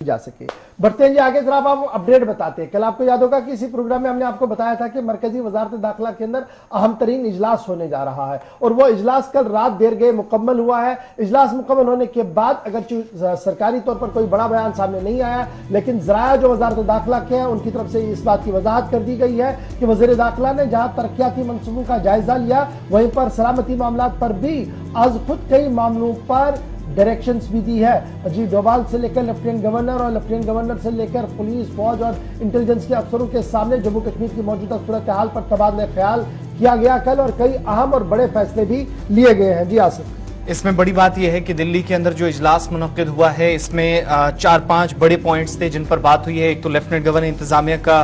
जा सके। बढ़ते हैं जी आगे, जरा आप अपडेट बताते हैं। कल आपको याद होगा कि इसी प्रोग्राम में हमने आपको बताया था कि मरकजी वजारत दाखिला के अंदर अहम तरीन इजलास होने जा रहा है और वो इजलास कल रात देर गए मुकम्मल हुआ है। इजलास मुकम्मल होने के बाद अगर सरकारी तौर पर कोई बड़ा बयान सामने नहीं आया, लेकिन जराया जो वजारत दाखिला के हैं उनकी तरफ से इस बात की वजाहत कर दी गई है कि वजीर दाखिला ने जहां तरक्याती मनसूबों का जायजा लिया, वहीं पर सलामती मामला पर भी आज खुद कई मामलों पर डायरेक्शंस भी दी है। अजीत डोभाल से लेकर लेफ्टिनेंट गवर्नर और लेफ्टिनेंट गवर्नर से लेकर पुलिस, फौज और इंटेलिजेंस के अफसरों के सामने जम्मू कश्मीर की मौजूदा सूरत हाल पर तबादला ख्याल किया गया कल और कई अहम और बड़े फैसले भी लिए गए हैं। जी आसिफ, इसमें बड़ी बात यह है कि दिल्ली के अंदर जो इजलास मुनक्किद हुआ है इसमें 4-5 बड़े पॉइंट्स थे जिन पर बात हुई है। एक तो लेफ्टिनेंट गवर्नर इंतजामिया का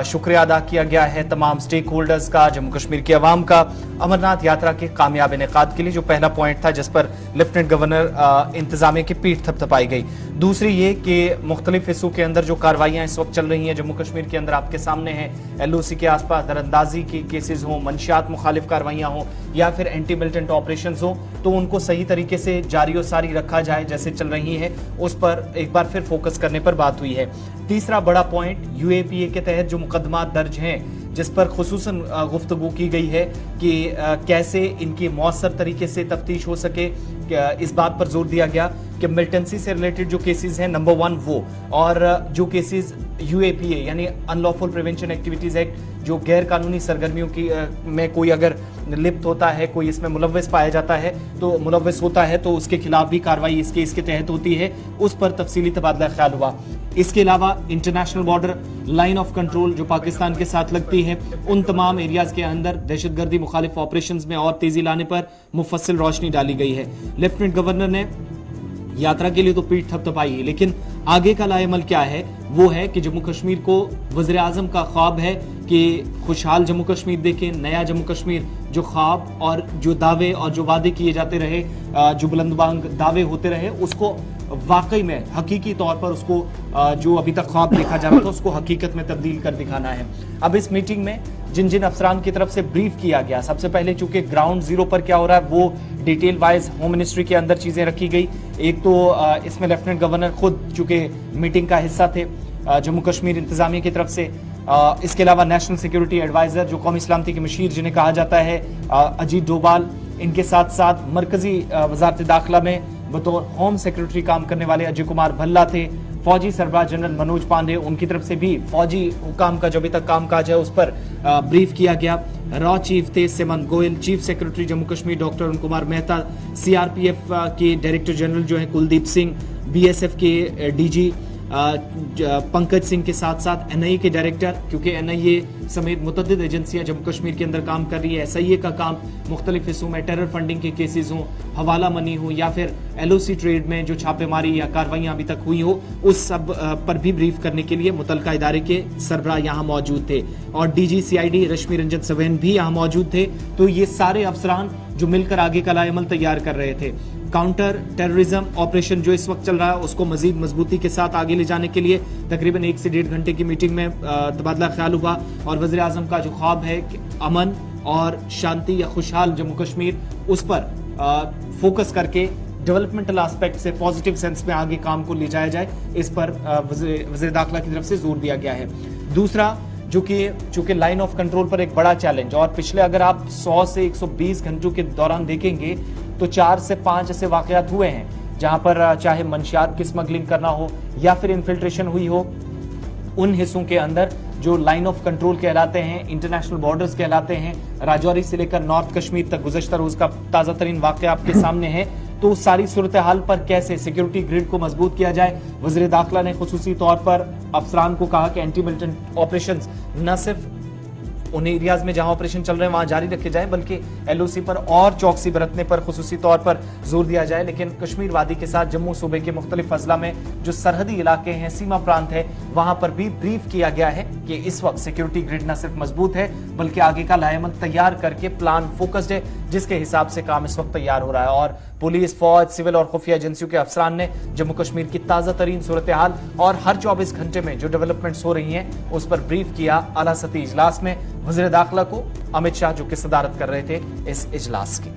शुक्रिया अदा किया गया है, तमाम स्टेक होल्डर्स का, जम्मू कश्मीर की आवाम का, अमरनाथ यात्रा के कामयाब इनेकाद के लिए, जो पहला पॉइंट था जिस पर लेफ्टिनेंट गवर्नर इंतजामिया की पीठ थपथपाई गई। दूसरी ये कि मुख्तलिफ हिस्सों के अंदर जो कार्रवाइयां इस वक्त चल रही हैं जम्मू कश्मीर के अंदर आपके सामने है, LOC के आसपास दरअंदाजी की केसेस हों, मंशियात मुखालिफ कार्रवाइयां हों या फिर एंटी मिलिटेंट ऑपरेशन हो, तो उनको सही तरीके से जारी और सारी रखा जाए जैसे चल रही है, उस पर एक बार फिर फोकस करने पर बात हुई है। तीसरा बड़ा पॉइंट UAPA के तहत जो मुकदमा दर्ज हैं जिस पर खुसूसन गुफ्तगू की गई है कि कैसे इनकी मौसर तरीके से तफ्तीश हो सके, इस बात पर जोर दिया गया कि मिलिटेंसी से रिलेटेड जो केसेस हैं नंबर 1 वो, और जो केसेस UAPA यानी अनलॉफुल प्रिवेंशन एक्टिविटीज एक्ट, जो गैर कानूनी सरगर्मियों की में कोई अगर लिप्त होता है, कोई इसमें मुलव्वस पाया जाता है तो मुलव्वस होता है तो उसके खिलाफ भी कार्रवाई इस केस के तहत होती है, उस पर तफसीली तबादला ख्याल हुआ। इसके अलावा international border line of control जो पाकिस्तान के साथ लगती है, उन तमाम एरियाज के अंदर दहशतगर्दी मुखालिफ ऑपरेशंस में और तेजी लाने पर मुफस्सिल रोशनी डाली गई है। लेफ्टिनेंट गवर्नर ने यात्रा के लिए तो पीठ थपथपाई है, लेकिन आगे का लाएमल क्या है वो है कि जम्मू कश्मीर को वज़ीर आज़म का ख्वाब है कि खुशहाल जम्मू कश्मीर देखें, नया जम्मू कश्मीर, जो ख्वाब और जो दावे और जो वादे किए जाते रहे, जो बुलंदबांग दावे होते रहे, उसको वाकई में हकीकी तौर पर उसको जो अभी तक ख्वाब देखा जा रहा था उसको हकीकत में तब्दील कर दिखाना है। अब इस मीटिंग में जिन जिन अफसरान की तरफ से ब्रीफ किया गया, सबसे पहले चूंकि ग्राउंड जीरो पर क्या हो रहा है वो डिटेल वाइज होम मिनिस्ट्री के अंदर चीजें रखी गई। एक तो इसमें लेफ्टिनेंट गवर्नर खुद चूंकि मीटिंग का हिस्सा थे जम्मू कश्मीर इंतजामिया की तरफ से, इसके अलावा नेशनल सिक्योरिटी एडवाइजर जो कौमी सलामती के मशीर जिन्हें कहा जाता है अजीत डोभाल, इनके साथ साथ मरकजी वजारत दाखिला में बतौर होम सेक्रेटरी काम करने वाले अजय कुमार भल्ला थे, फौजी सरबराह जनरल मनोज पांडे, उनकी तरफ से भी फौजी हुकाम का जो अभी तक कामकाज है उस पर ब्रीफ किया गया। रॉ चीफ थे Samant Goel, chief secretary Jammu Kashmir doctor Arun Kumar Mehta, CRPF के डायरेक्टर जनरल जो है कुलदीप सिंह, BSF के DG पंकज सिंह के साथ साथ NIA के डायरेक्टर, क्योंकि NIA समेत मुतअद्दिद एजेंसियां जम्मू कश्मीर के अंदर काम कर रही है। SIA का काम मुख्तलिफ हिस्सों में टेरर फंडिंग के केसेस हों, हवाला मनी हो या फिर LOC ट्रेड में जो छापेमारी या कार्रवाइयां अभी तक हुई हो, उस सब पर भी ब्रीफ करने के लिए मुतलका इदारे के सरबराह यहाँ मौजूद थे और DG CID रश्मि रंजन सवैन भी यहाँ मौजूद थे। तो ये सारे अफसरान जो मिलकर आगे का लाएमल तैयार कर रहे थे। काउंटर टेररिज्म ऑपरेशन जो इस वक्त चल रहा है उसको मजीद मजबूती के साथ आगे ले जाने के लिए तकरीबन 1 से 1.5 घंटे की मीटिंग में तबादला ख्याल हुआ और वज़ीर आज़म का जो ख्वाब है कि अमन और शांति या खुशहाल जम्मू कश्मीर, उस पर फोकस करके डेवलपमेंटल एस्पेक्ट से पॉजिटिव सेंस में आगे काम को ले जाया जाए, इस पर वज़ीर दाखिला की तरफ से जोर दिया गया है। दूसरा जो कि चूंकि लाइन ऑफ कंट्रोल पर एक बड़ा चैलेंज, और पिछले अगर आप 100 से 120 घंटों के दौरान देखेंगे तो 4 से 5 ऐसे वाकयात हुए हैं जहां पर चाहे मंशियात की स्मगलिंग करना हो या फिर इन्फिल्ट्रेशन हुई हो उन हिस्सों के अंदर जो लाइन ऑफ कंट्रोल कहलाते हैं, इंटरनेशनल बॉर्डर्स कहलाते हैं, राजौरी से लेकर नॉर्थ कश्मीर तक गुज़श्ता रोज का ताज़ा तरीन वाकया आपके सामने है। तो सारी सूरत हाल पर कैसे सिक्योरिटी ग्रिड को मजबूत किया जाए, वज़ीर दाखिला ने खुसूसी तौर पर अफसरान को कहा कि एंटी मिलिटेंट ऑपरेशंस न सिर्फ उन एरियाज में जहां ऑपरेशन चल रहे हैं वहां जारी रखे जाए, बल्कि LOC पर और चौकसी बरतने पर खुसूसी तौर पर जोर दिया जाए। लेकिन कश्मीर वादी के साथ जम्मू सूबे के मुख्तलिफ अजला में जो सरहदी इलाके हैं, सीमा प्रांत है, वहां पर भी ब्रीफ किया गया है कि इस वक्त सिक्योरिटी ग्रिड न सिर्फ मजबूत है बल्कि आगे का लाएमल तैयार करके प्लान फोकस्ड है, जिसके हिसाब से काम इस वक्त तैयार हो रहा है। और पुलिस, फौज, सिविल और खुफिया एजेंसियों के अफसरान ने जम्मू कश्मीर की ताज़ा तरीन सूरत हाल और हर 24 घंटे में जो डेवलपमेंट्स हो रही हैं उस पर ब्रीफ किया आला सतही इजलास में। वज़ीर दाखिला को अमित शाह जो कि सदारत कर रहे थे इस इजलास की।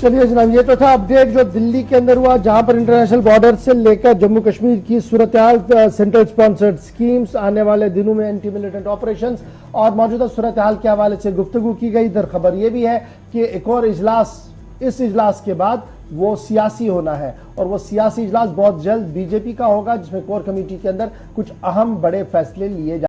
चलिए जनाब, ये तो था अपडेट जो दिल्ली के अंदर हुआ, जहां पर इंटरनेशनल बॉर्डर से लेकर जम्मू कश्मीर की सूरत-ए-हाल, सेंट्रल स्पॉन्सर्ड स्कीम्स, आने वाले दिनों में एंटी मिलिटेंट ऑपरेशंस और मौजूदा सूरत-ए-हाल के हवाले से गुफ्तगू की गई। इधर खबर यह भी है कि एक और इजलास, इस इजलास के बाद वो सियासी होना है और वो सियासी इजलास बहुत जल्द बीजेपी का होगा, जिसमें कोर कमेटी के अंदर कुछ अहम बड़े फैसले लिए